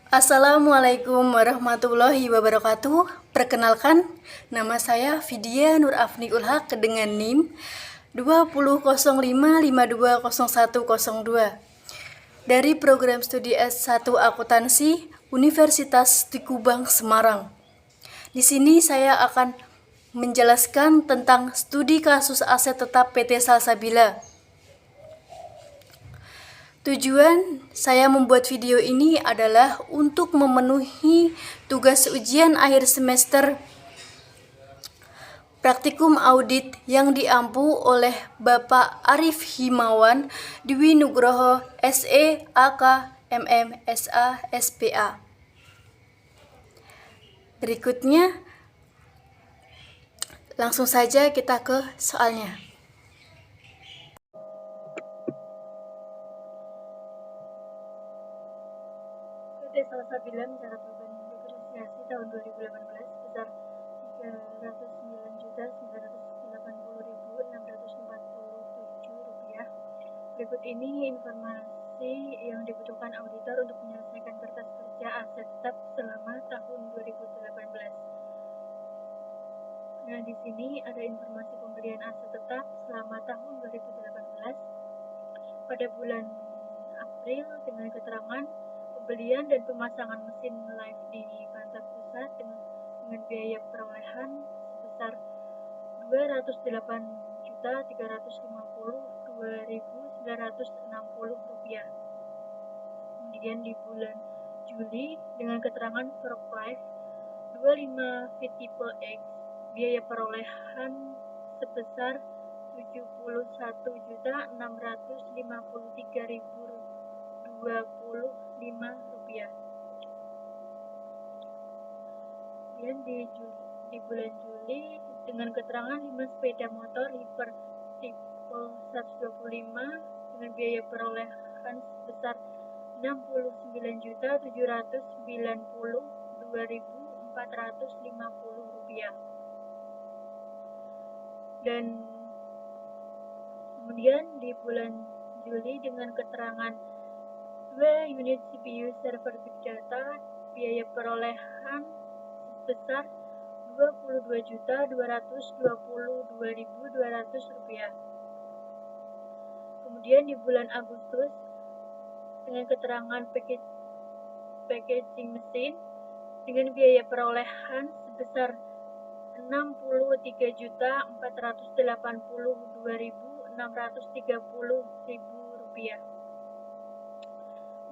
Assalamualaikum warahmatullahi wabarakatuh. Perkenalkan, nama saya Vidya Nur Afni Ulhaq dengan NIM 2005520102 dari program studi S1 Akuntansi Universitas Tikubang Semarang. Di sini saya akan menjelaskan tentang studi kasus aset tetap PT Salsabila. Tujuan saya membuat video ini adalah untuk memenuhi tugas ujian akhir semester praktikum audit yang diampu oleh Bapak Arif Himawan Dwi Nugroho SE AK MM SA SPA. Berikutnya, langsung saja kita ke soalnya. PT Salsabila mencatat beban depresiasi tahun 2018 sebesar Rp309.980.647. Berikut ini informasi yang dibutuhkan auditor untuk menyelesaikan kertas kerja aset tetap selama tahun 2018. Nah, di sini ada informasi pembelian aset tetap selama tahun 2018 pada bulan April dengan keterangan pembelian dan pemasangan mesin live di kantor pusat dengan biaya perolehan sebesar Rp208.350.2.960. Kemudian di bulan Juli dengan keterangan Forklift 25 feet tipe X biaya perolehan sebesar Rp71.653.025. Kemudian di bulan Juli dengan keterangan 5 sepeda motor Hyper tipe 125 dengan biaya perolehan sebesar Rp69.792.450. Dan kemudian di bulan Juli dengan keterangan 2 unit CPU server Big Data biaya perolehan sebesar Rp22.222.200. Kemudian di bulan Agustus dengan keterangan packaging mesin dengan biaya perolehan sebesar Rp63.482.630.000.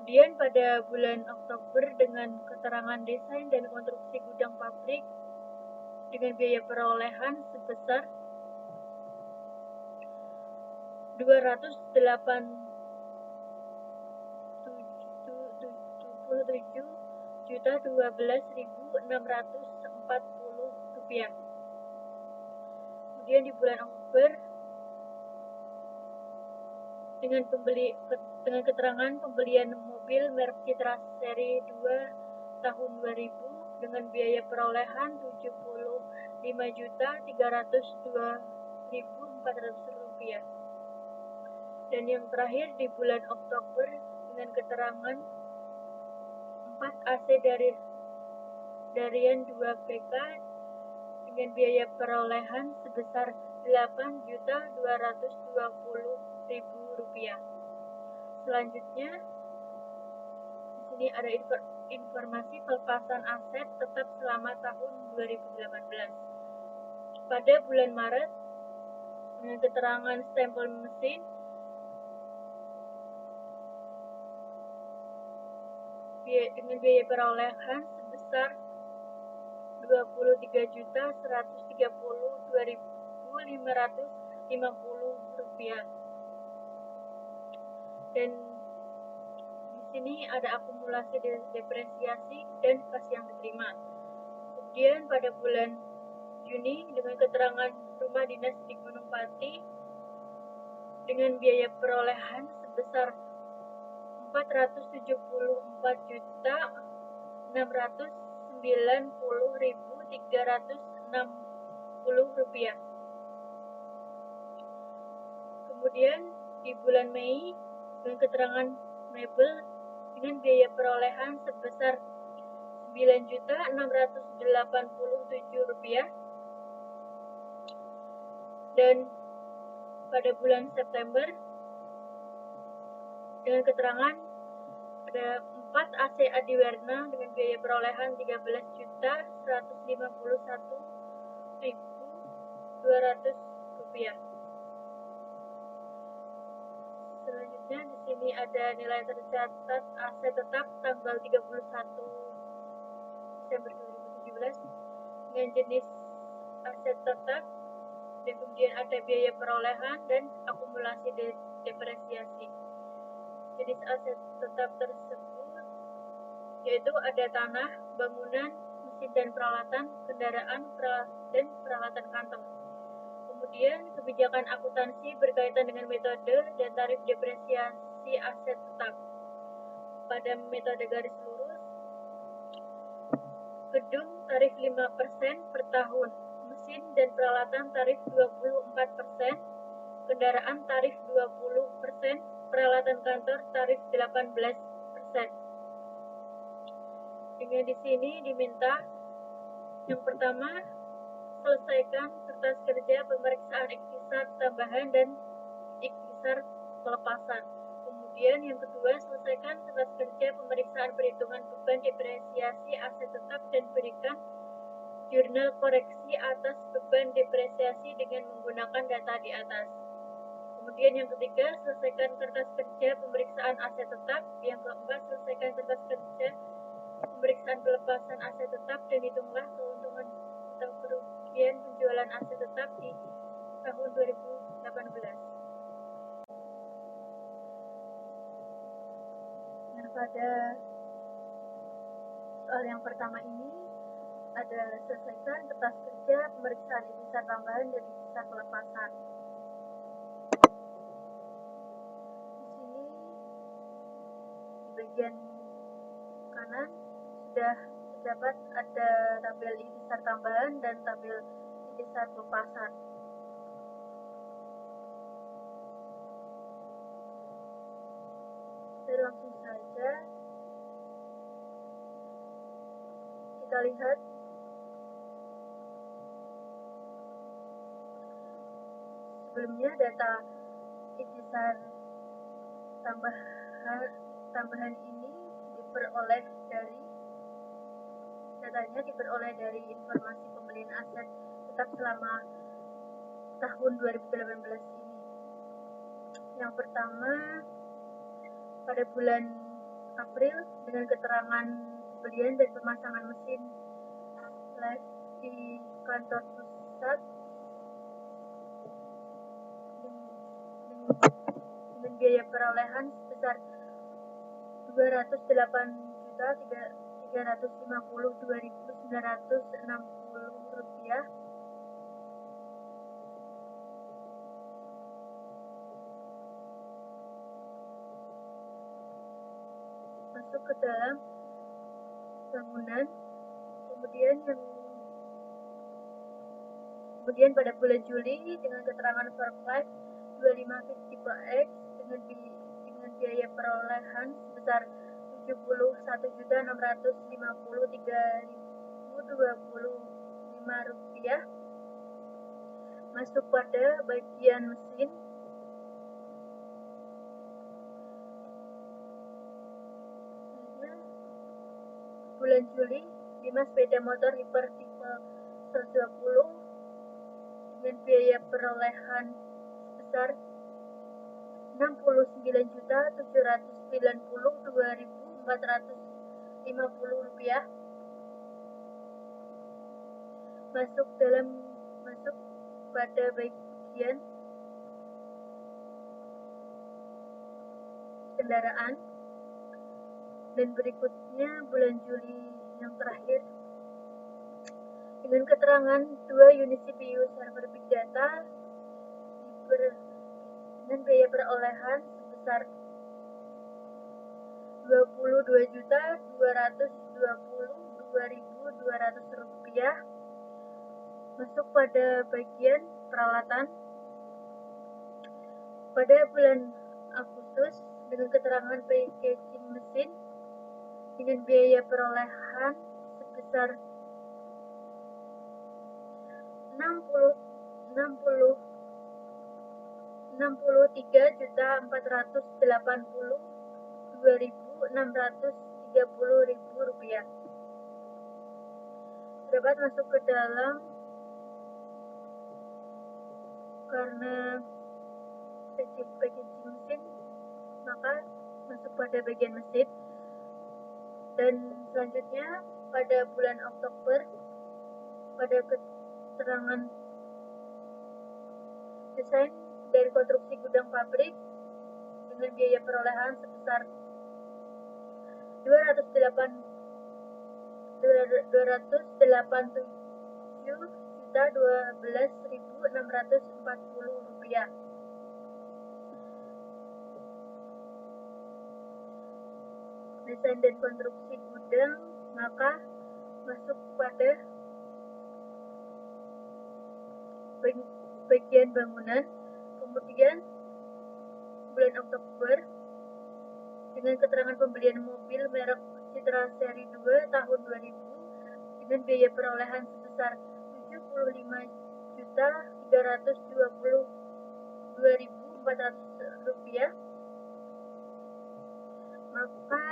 Kemudian pada bulan Oktober dengan keterangan desain dan konstruksi gudang pabrik dengan biaya perolehan sebesar Rp287.012.640. Kemudian di bulan Oktober dengan keterangan pembelian mobil merek Citra seri 2 tahun 2000 dengan biaya perolehan Rp75.302.400. Dan yang terakhir di bulan Oktober dengan keterangan 4 AC darian 2 PK dengan biaya perolehan sebesar Rp8.220.000. Selanjutnya di sini ada informasi pelepasan aset tetap selama tahun 2018. Pada bulan Maret dengan keterangan stempel mesin dengan biaya perolehan sebesar Rp21.130.2.550. Dan di sini ada akumulasi depresiasi dan kas yang diterima. Kemudian pada bulan Juni dengan keterangan rumah dinas di Gunung Pati dengan biaya perolehan sebesar Rp474.690.360. Kemudian di bulan Mei dengan keterangan mebel dengan biaya perolehan sebesar Rp9.687.000. Dan pada bulan September dengan keterangan ada 4 AC Adiwarna dengan biaya perolehan Rp13.151.200. Selanjutnya di sini ada nilai tercatat aset tetap tanggal 31 Desember 2017 dengan jenis aset tetap, dan kemudian ada biaya perolehan dan akumulasi depresiasi. Jenis aset tetap tersebut yaitu ada tanah, bangunan, mesin dan peralatan, kendaraan, dan peralatan kantor. Kemudian kebijakan akuntansi berkaitan dengan metode dan tarif depresiasi aset tetap. Pada metode garis lurus, gedung tarif 5% per tahun, mesin dan peralatan tarif 24%, kendaraan tarif 20%, peralatan kantor tarif 18%. Dengan di sini diminta yang pertama, selesaikan kertas kerja pemeriksaan ikhtisar tambahan dan ikhtisar pelepasan. Kemudian yang kedua, selesaikan kertas kerja pemeriksaan perhitungan beban depresiasi aset tetap dan berikan jurnal koreksi atas beban depresiasi dengan menggunakan data di atas. Kemudian yang ketiga, selesaikan kertas kerja pemeriksaan aset tetap. Yang keempat, selesaikan kertas kerja pemeriksaan pelepasan aset tetap dan hitunglah keuntungan atau kerugian penjualan aset tetap di tahun 2018. Nah, pada soal yang pertama ini ada selesaikan kertas kerja pemeriksaan ikhtisar tambahan dan ikhtisar pelepasan. Di sini di bagian kanan sudah terdapat ada tabel ikhtisar tambahan dan tabel ikhtisar pelepasan. Dan langsung saja kita lihat sebelumnya data ikhtisar tambahan ini diperoleh dari informasi pembelian aset tetap selama tahun 2018 ini. Yang pertama, pada bulan April dengan keterangan pembelian dan pemasangan mesin live di kantor pusat dengan biaya perolehan sebesar Rp208.352.960 masuk ke dalam bangunan. Kemudian pada bulan Juli dengan keterangan Form 2555X dengan biaya perolehan sebesar Rp76.653.025 masuk pada bagian mesin. Bulan Juli 5 sepeda motor hiper tipe 120 dengan biaya perolehan sebesar Rp69.792.450 masuk pada bagian kendaraan. Dan berikutnya bulan Juli yang terakhir dengan keterangan 2 unit CPU server Big Data dengan biaya perolehan sebesar Rp22.222.200 masuk pada bagian peralatan. Pada bulan Agustus dengan keterangan packaging mesin dengan biaya perolehan sebesar 63.482.630 rupiah. Dapat masuk ke dalam karena packaging mesin, maka masuk pada bagian mesin. Dan selanjutnya pada bulan Oktober, pada keterangan desain dari konstruksi gudang pabrik dengan biaya perolehan sebesar 287.12.640 rupiah. Desain dan konstruksi gudang, maka masuk pada bagian bangunan. Kemudian bulan Oktober dengan keterangan pembelian mobil merek Citra seri 2 tahun 2000 dengan biaya perolehan sebesar 75.322.400 rupiah, maka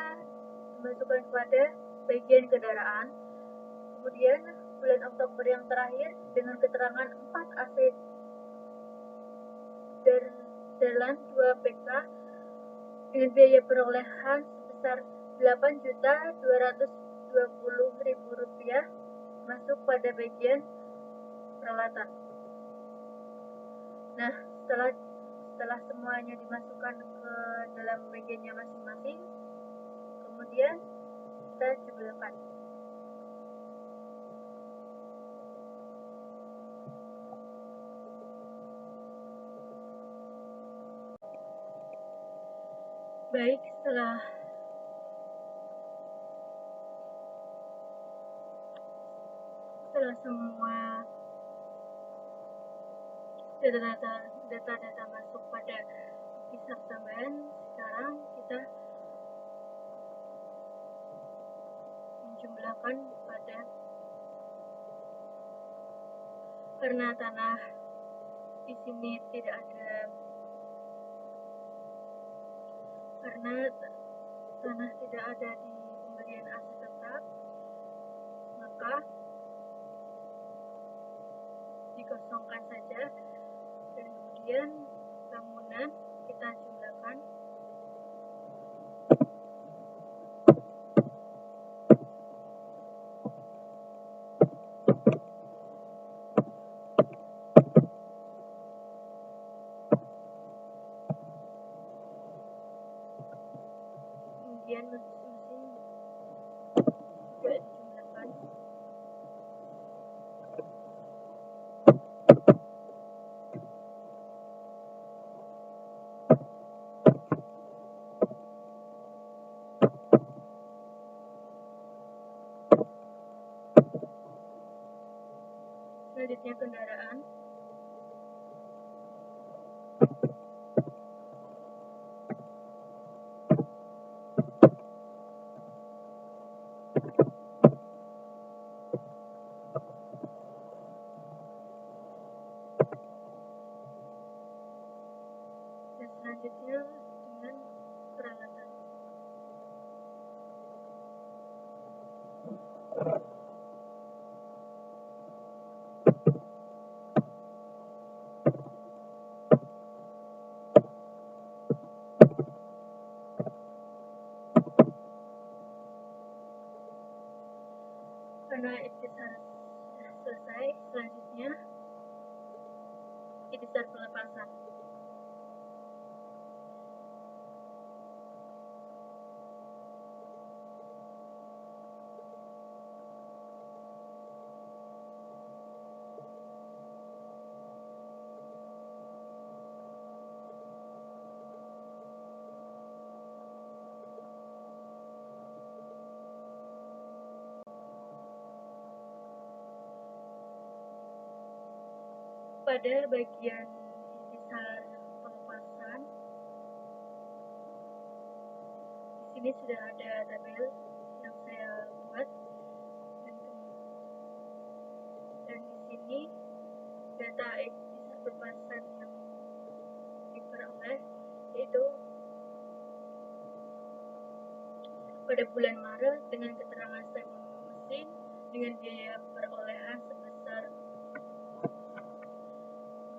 dimasukkan kepada bagian kendaraan. Kemudian bulan Oktober yang terakhir dengan keterangan 4 AC Dalan 2 PK dengan biaya perolehan sebesar 8.220.000 rupiah, masuk pada bagian peralatan. Nah, setelah semuanya dimasukkan ke dalam bagiannya masing-masing, kemudian kita jumlahkan. Baik, setelah semua data-data masuk pada hisab tambahan, sekarang kita menjumlahkan pada, karena tanah di sini tidak ada, karena tanah tidak ada di pemberian aset tetap, maka dikosongkan saja. Dan kemudian bangunan kita jumlahkan. Kemudian mesin juga dijumlahkan. Selanjutnya kendaraan. Dan selanjutnya dengan peralatan. Karena ikhtisar selesai, selanjutnya ikhtisar pelepasan. Pada bagian ikhtisar pelepasan, di sini sudah ada tabel yang terlibat, dan di sini data etisar berpasan yang diperoleh yaitu pada bulan Maret dengan keterangan stempel mesin dengan biaya perolehan sebesar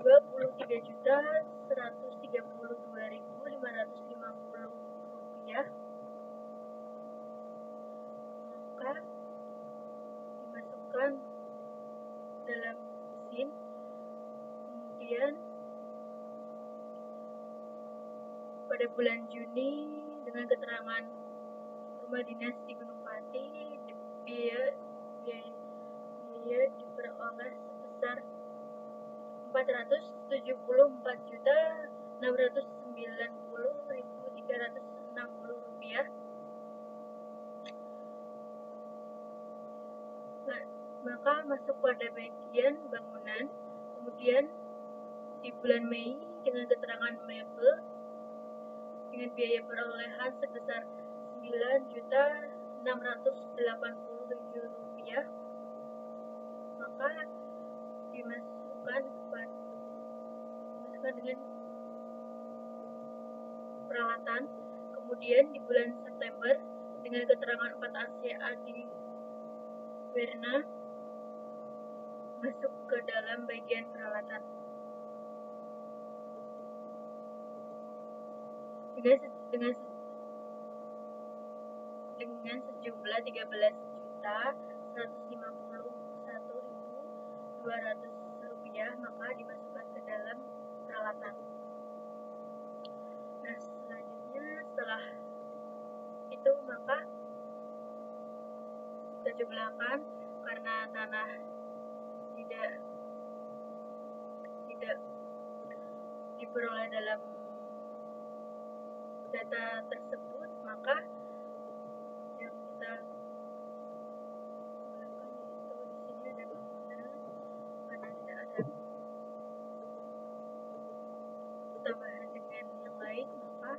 Rp23.132.550, maka dimasukkan dalam mesin. Kemudian pada bulan Juni dengan keterangan rumah dinas di Gunung Pati, biaya diperoleh sebesar Rp474.690.360. Maka masuk pada bagian bangunan. Kemudian di bulan Mei dengan keterangan mebel dengan biaya perolehan sebesar Rp9.687.000, maka dimasukkan dengan peralatan. Kemudian di bulan September dengan keterangan 4 ACA di Werna masuk ke dalam bagian peralatan dengan sejumlah Rp13.151.200, maka dimasukkan ke dalam peralatan. Nah, selanjutnya setelah itu maka kita jumlahkan karena tanah tidak diperoleh dalam data tersebut, maka yang kita jumlahkan itu di sini ada bangunan karena tidak ada tambahan dengan yang lain, maka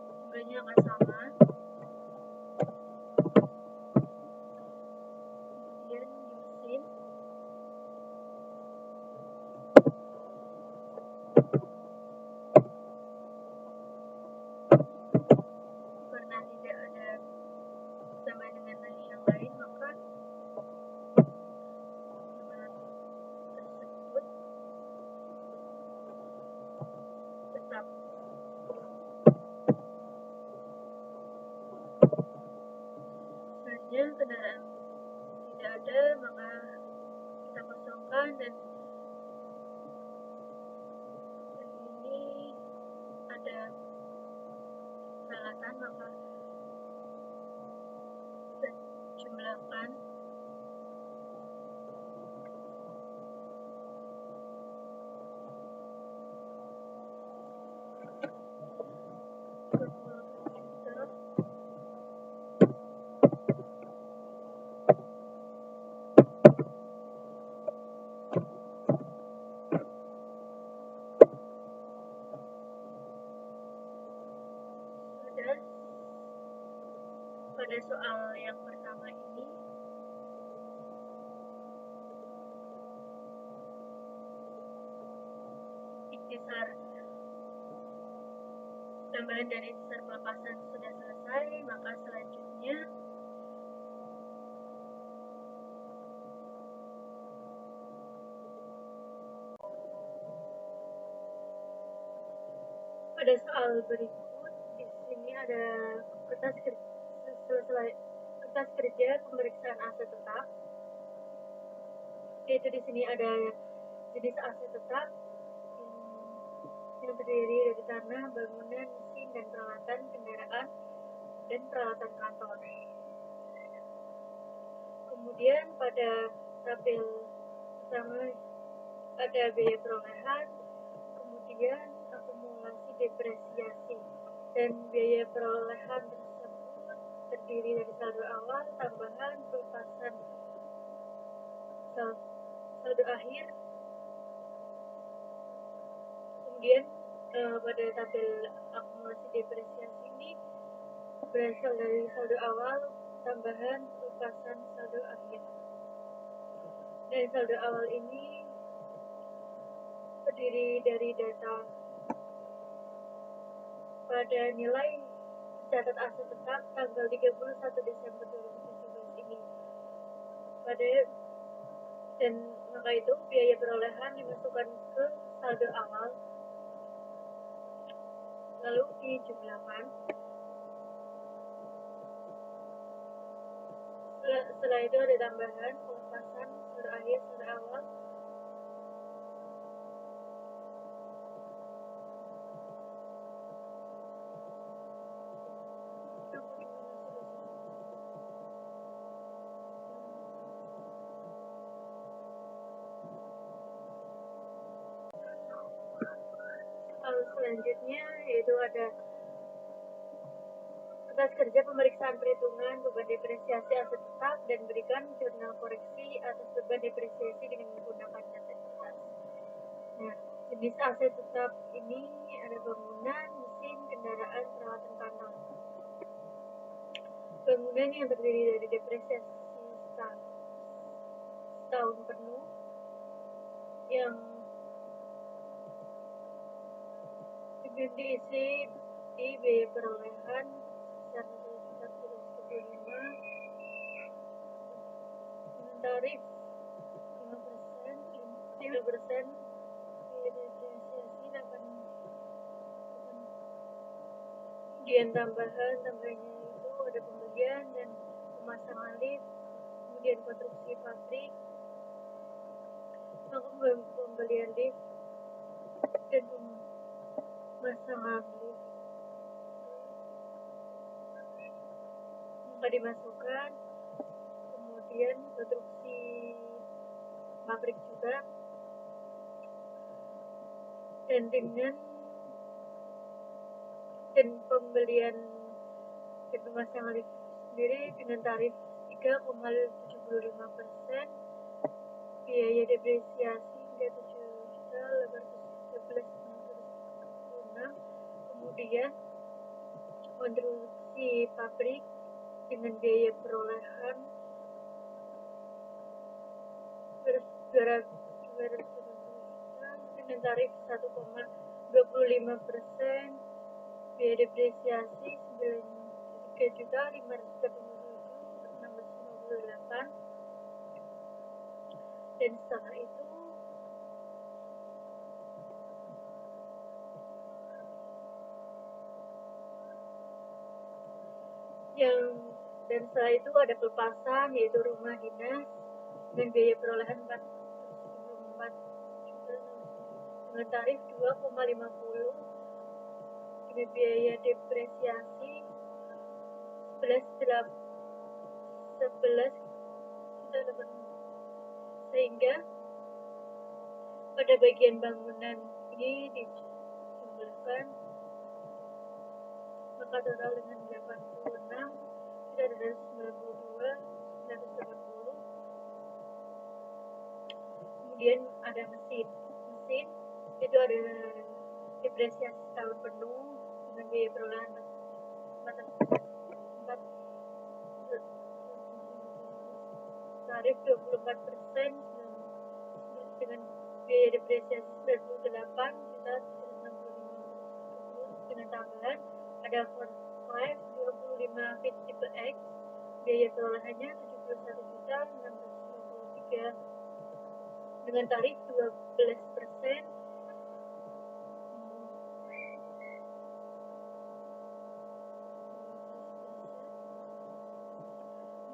jumlahnya akan sama. Kemudian di mesin karena tidak ada tambahan dengan yang lain, maka jumlah tersebut tetap. Selanjutnya kendaraan tidak ada, maka kita kosongkan, dan ini ada peralatan, maka kita jumlahkan. Pada soal yang pertama ini, iktisar tambahan dan iktisar pelepasan sudah selesai, maka selanjutnya pada soal berikut di sini ada kertas kerja pemeriksaan aset tetap, yaitu di sini ada jenis aset tetap yang terdiri dari tanah, bangunan, mesin, dan peralatan kendaraan dan peralatan kantor. Kemudian pada tabel pertama ada biaya perolehan, kemudian akumulasi depresiasi, dan biaya perolehan tersebut terdiri dari saldo awal, tambahan, pelepasan, saldo akhir, kemudian pada tabel akumulasi depresiasi ini berasal dari saldo awal tambahan lepasan saldo akhir. Dan saldo awal ini terdiri dari data pada nilai tercatat aset tetap tanggal 31 Desember 2017 ini. Dan maka itu biaya perolehan dimasukkan ke saldo awal lalu dijumlahkan. Setelah itu ada tambahan pelepasan saldo akhir saldo awal. Selanjutnya yaitu ada atas kerja pemeriksaan perhitungan beban depresiasi aset tetap dan berikan jurnal koreksi atas beban depresiasi dengan menggunakan data kertas. Nah, jenis aset tetap ini ada bangunan, mesin, kendaraan, peralatan kantor. Bangunan yang terdiri dari depresiasi setahun penuh yang diisi di biaya perolehan sebesar 1.235 dengan tarif 5% depresiasi 8. Kemudian tambahannya itu ada pembelian dan pemasangan lift, kemudian konstruksi pabrik, pembelian lift dan pemasangan lift maka dimasukkan, kemudian konstruksi pabrik juga, dan pembelian dan pemasangan lift sendiri dengan tarif 3,75%, biaya depresiasi hingga 7.813.906, kemudian konstruksi pabrik dengan biaya perolehan 200 dengan tarif 1,25%, biaya depresiasi 3.587.658, dan setelah itu ada pelepasan yaitu rumah dinas dengan biaya perolehan 4 juta dengan tarif 2,50, dengan biaya depresiasi 11 sehingga pada bagian bangunan ini dijumlahkan maka total dengan 86.992.980. Kemudian ada mesin itu ada depresiasi tahun penuh dengan biaya perolehan 4 tarif 24% dengan biaya depresiasi 98.765 dengan tambahan ada Forklift 25 feet tipe X, biaya perolehannya 71.623 dengan tarif 12%.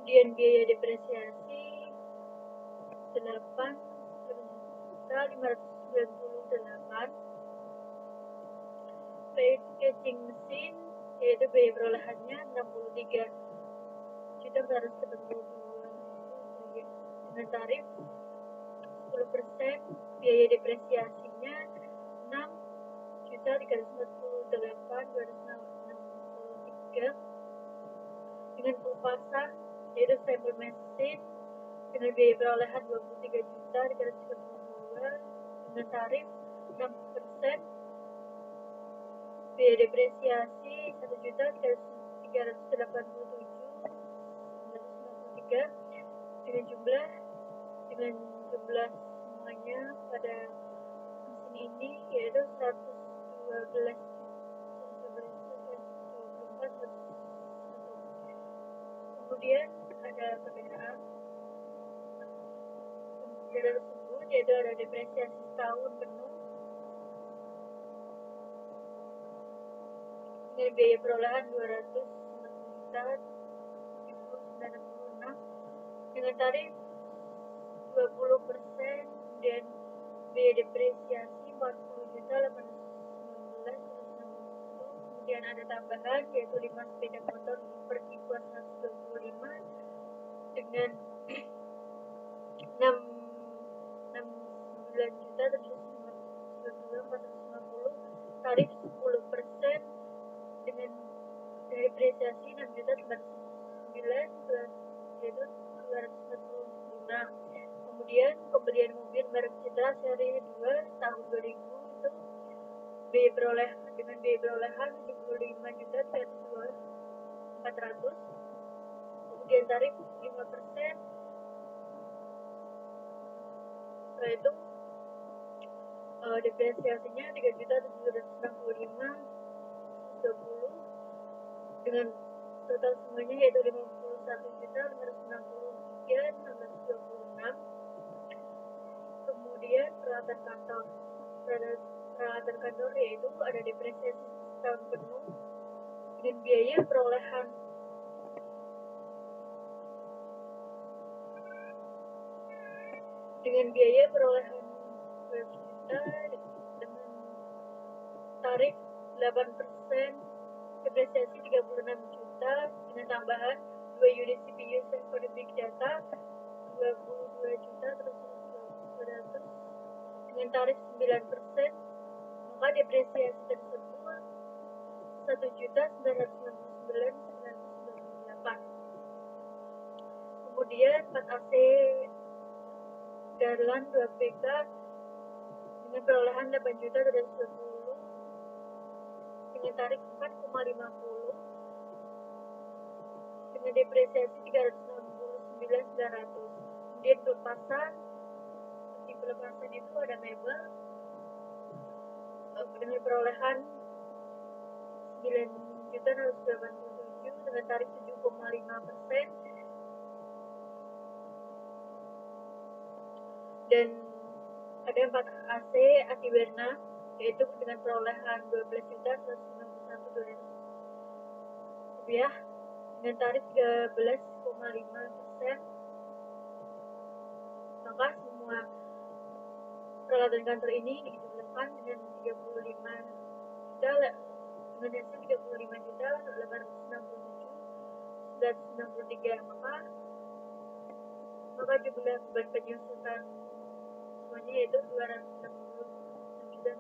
Kemudian biaya depresiasi 8.598. Packaging mesin yaitu biaya perolehannya 63.472 dengan tarif 10%, biaya depresiasinya 6.348.263 dengan pelepasan yaitu stempel mesin dengan biaya perolehan 23.332 dengan tarif 6%, biaya depresiasi 1.387.993 dengan jumlah semuanya pada mesin ini yaitu 112.124. Kemudian ada perbedaan tersebut, yaitu ada depresiasi setahun penuh dengan biaya perolehan 290.996 dengan tarif 20%, dan biaya depresiasi 40.819.160. Kemudian ada tambahan yaitu 5 sepeda motor per tipe 125 dengan 69.450, tarif 10% dengan depresiasi 6.909 yaitu 245. Kemudian pembelian mobil merek Citra seri 2 tahun 2000 itu dengan biaya perolehan 75.400. Kemudian tarif 5%, setelah itu depresiasinya 3.765.20 dengan total semuanya yaitu 51.563.626. Kemudian peralatan kantor yaitu ada depresiasi setahun penuh dengan biaya perolehan dengan 2 juta dengan tarif 8%, depresiasi 36 juta dengan tambahan 2 unit CPU server big data 22 juta terus 200 dengan tarif 9%, maka depresiasi tersebut 1.999.998. Kemudian 4 AC Garland 2 PK dengan perolehan 8.320 dengan tarif 4,50 dengan depresiasi 369.900. Kemudian pelepasan itu ada mebel dengan perolehan 9.687 dengan tarif 7,5%, dan ada 4 AC Atiberna yaitu dengan perolehan 12.191.200 rupiah dengan tarif 13,5%, maka semua peralatan kantor ini dijumlahkan dengan 35 juta dengan hasil 35.867.963, maka jumlah beban penyusutan semuanya yaitu 266 juta.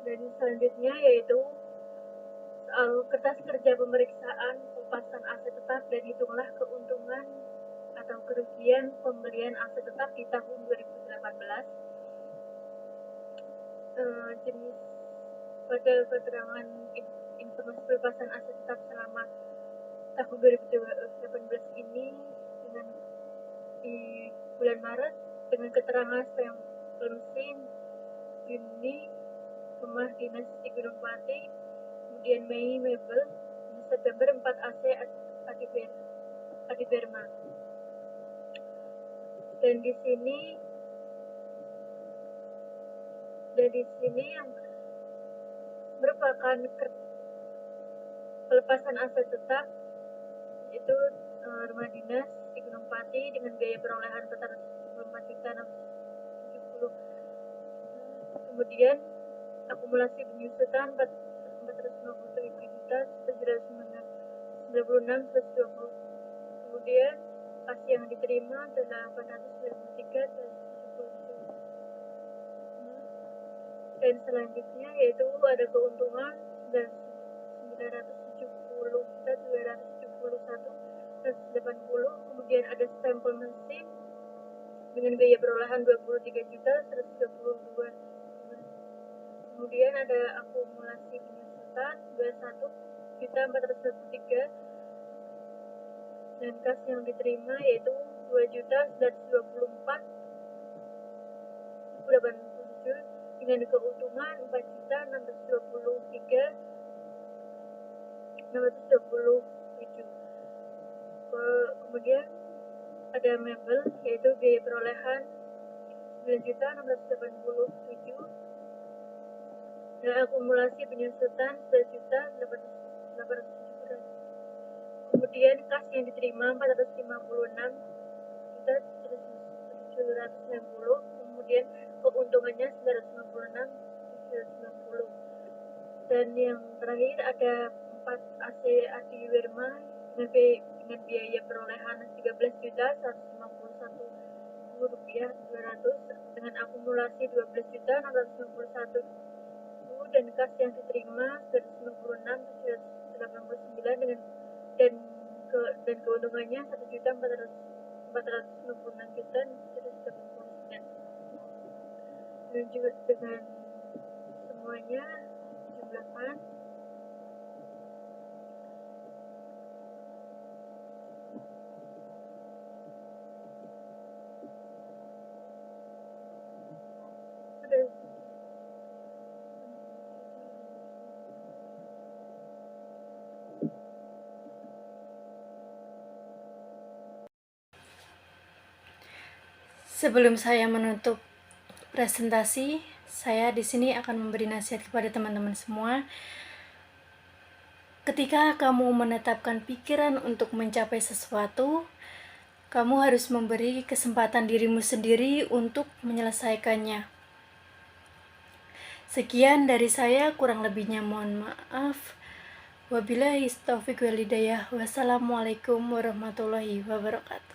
Dan selanjutnya yaitu soal kertas kerja pemeriksaan pelepasan aset tetap dan hitunglah keuntungan atau kerugian pembelian aset tetap di tahun 2018. Jenis pada keterangan informasi pelepasan aset tetap selama tahun 2018 ini dengan di bulan Maret dengan keterangan stempel mesin, Juni rumah dinas di Gunung Pati, kemudian Mei mebel, September 4 AC Adiberma. Dan di sini yang merupakan pelepasan aset tetap itu rumah dinas di Gunung Pati dengan biaya perolehan total 4.670. Kemudian akumulasi penyusutan 457.796.120. Kemudian kasih yang diterima adalah 893.70. Dan selanjutnya yaitu ada keuntungan 970.271.180, kemudian ada stempel mesin dengan biaya perolehan 23.132. Kemudian ada akumulasi penyusutan 21.423, dan kas yang diterima yaitu 2.924.87 dengan keuntungan 4.623.627. Kemudian ada mebel yaitu biaya perolehan 9.687 dan akumulasi penyusutan 11.870. Kemudian kas yang diterima 456.790, kemudian keuntungannya 956.790. Dan yang terakhir ada 4 AC Adi Wirma dengan biaya perolehan 13.151.200 rupiah dengan akumulasi 12.691, dan kas yang diterima 996.789 dan keuntungannya 1.496.789. Dan juga dengan semuanya jumlahkan. Sebelum saya menutup presentasi, saya di sini akan memberi nasihat kepada teman-teman semua. Ketika kamu menetapkan pikiran untuk mencapai sesuatu, kamu harus memberi kesempatan dirimu sendiri untuk menyelesaikannya. Sekian dari saya, kurang lebihnya mohon maaf. Wabillahi taufiq wal hidayah. Wassalamualaikum warahmatullahi wabarakatuh.